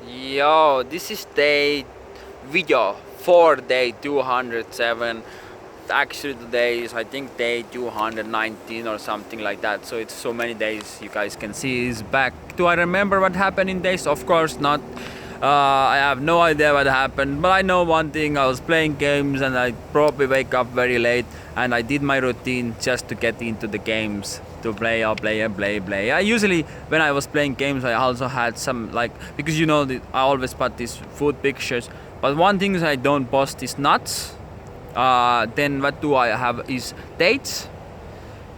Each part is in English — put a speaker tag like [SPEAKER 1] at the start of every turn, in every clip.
[SPEAKER 1] Yo, this is day video for day 207. Actually, today is I think day 219 or something like that. So it's so many days. You guys can see is back. Do I remember what happened in days? Of course not. I have no idea what happened, but I know one thing. I was playing games and I probably wake up very late, and I did my routine just to get into the games to play. I'll play and play. I usually, when I was playing games, I also had some like, because I always put these food pictures. But one thing I don't post is nuts. Then what do I have is dates,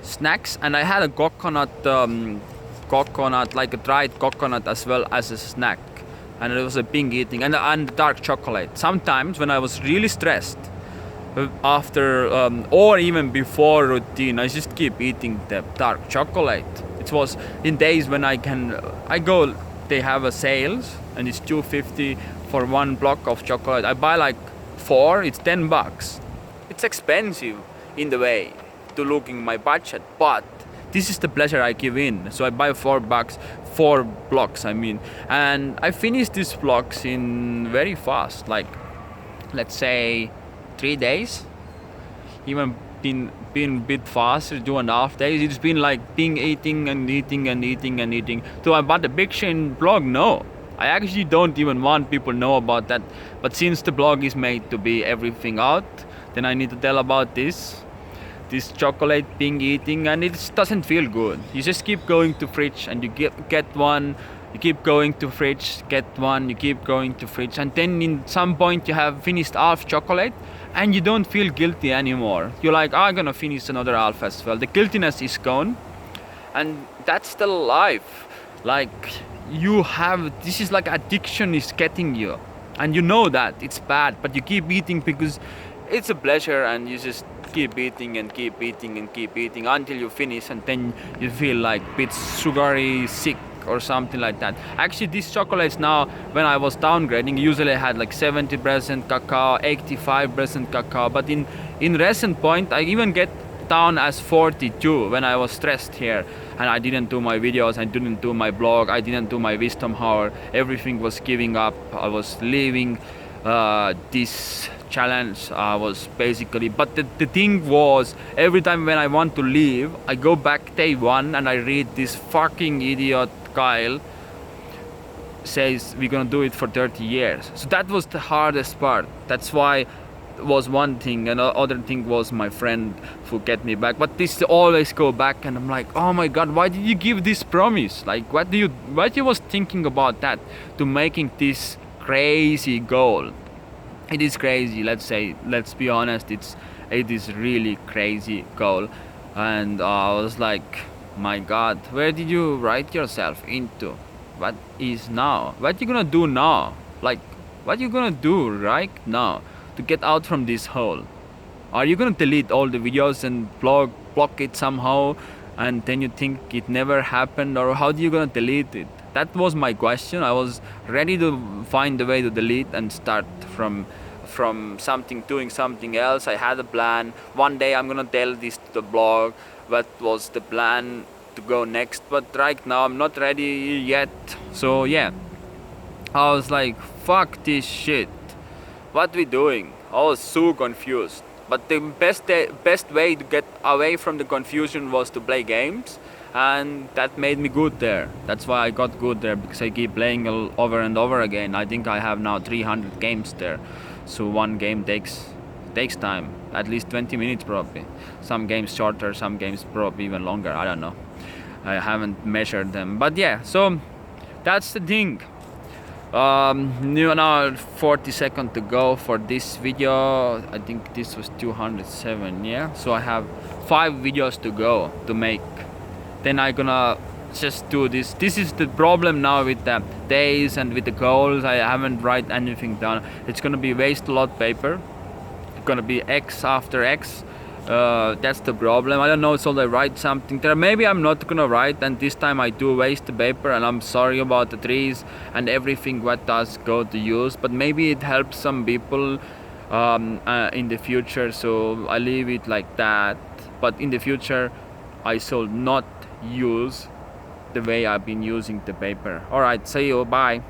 [SPEAKER 1] snacks, and I had a coconut, like a dried coconut as well as a snack, and it was a pink eating and dark chocolate. Sometimes when I was really stressed, after or even before routine, I just keep eating the dark chocolate. It was in days when I go. They have a sales and it's 250 for one block of chocolate. I buy like four. It's $10. It's expensive in the way to looking my budget, but this is the pleasure I give in. So I buy $4, 4 blocks. I mean, and I finish these blocks in very fast, like let's say 3 days. Even been a bit faster, 2.5 days. It's been like being eating and eating. So about the big chain blog, no. I actually don't even want people know about that. But since the blog is made to be everything out, then I need to tell about this chocolate being eating, and it doesn't feel good. You just keep going to fridge and you get one. You keep going to fridge, get one. You keep going to fridge, and then in some point you have finished half chocolate, and you don't feel guilty anymore. You're like, I'm gonna finish another half as well. The guiltiness is gone, and that's the life. Like this is like addiction is getting you, and you know that it's bad, but you keep eating because it's a pleasure, and you just keep eating until you finish, and then you feel like a bit sugary, sick or something like that. Actually, these chocolates now, when I was downgrading, usually I had like 70% cacao, 85% cacao, but in recent point I even get down as 42 when I was stressed here, and I didn't do my videos, I didn't do my blog, I didn't do my wisdom hour. Everything was giving up. I was leaving this challenge. I was basically, but the thing was, every time when I want to leave, I go back day one and I read this fucking idiot Kyle says we're gonna do it for 30 years. So that was the hardest part. That's why was one thing, and the other thing was my friend who get me back. But this always go back, and I'm like, oh my god, why did you give this promise? Like, what you was thinking about that to making this crazy goal? It is crazy. Let's be honest. It is really crazy goal, and I was like, my God, where did you write yourself into? What is now? What you gonna do now? Like, what you gonna do right now to get out from this hole? Are you gonna delete all the videos and block it somehow, and then you think it never happened, or how do you gonna delete it? That was my question. I was ready to find a way to delete and start from doing something else. I had a plan. One day I'm gonna tell this to the blog. What was the plan to go next? But right now I'm not ready yet. So yeah, I was like, fuck this shit. What we doing? I was so confused. But the best way to get away from the confusion was to play games, and that made me good there. That's why I got good there, because I keep playing over and over again. I think I have now 300 games there. So one game takes time, at least 20 minutes probably. Some games shorter, some games probably even longer. I don't know. I haven't measured them, but yeah. So that's the thing. Now 40 seconds to go for this video. I think this was 207. Yeah, so I have 5 videos to go to make. Then I gonna just do this. This is the problem now with the days and with the goals. I haven't write anything down. It's gonna be waste a lot paper. It's gonna be X after X. That's the problem. I don't know, so I write something there. Maybe I'm not gonna write, and this time I do waste the paper, and I'm sorry about the trees and everything what does go to use, but maybe it helps some people in the future, so I leave it like that. But in the future I should not use the way I've been using the paper. Alright, see you, bye.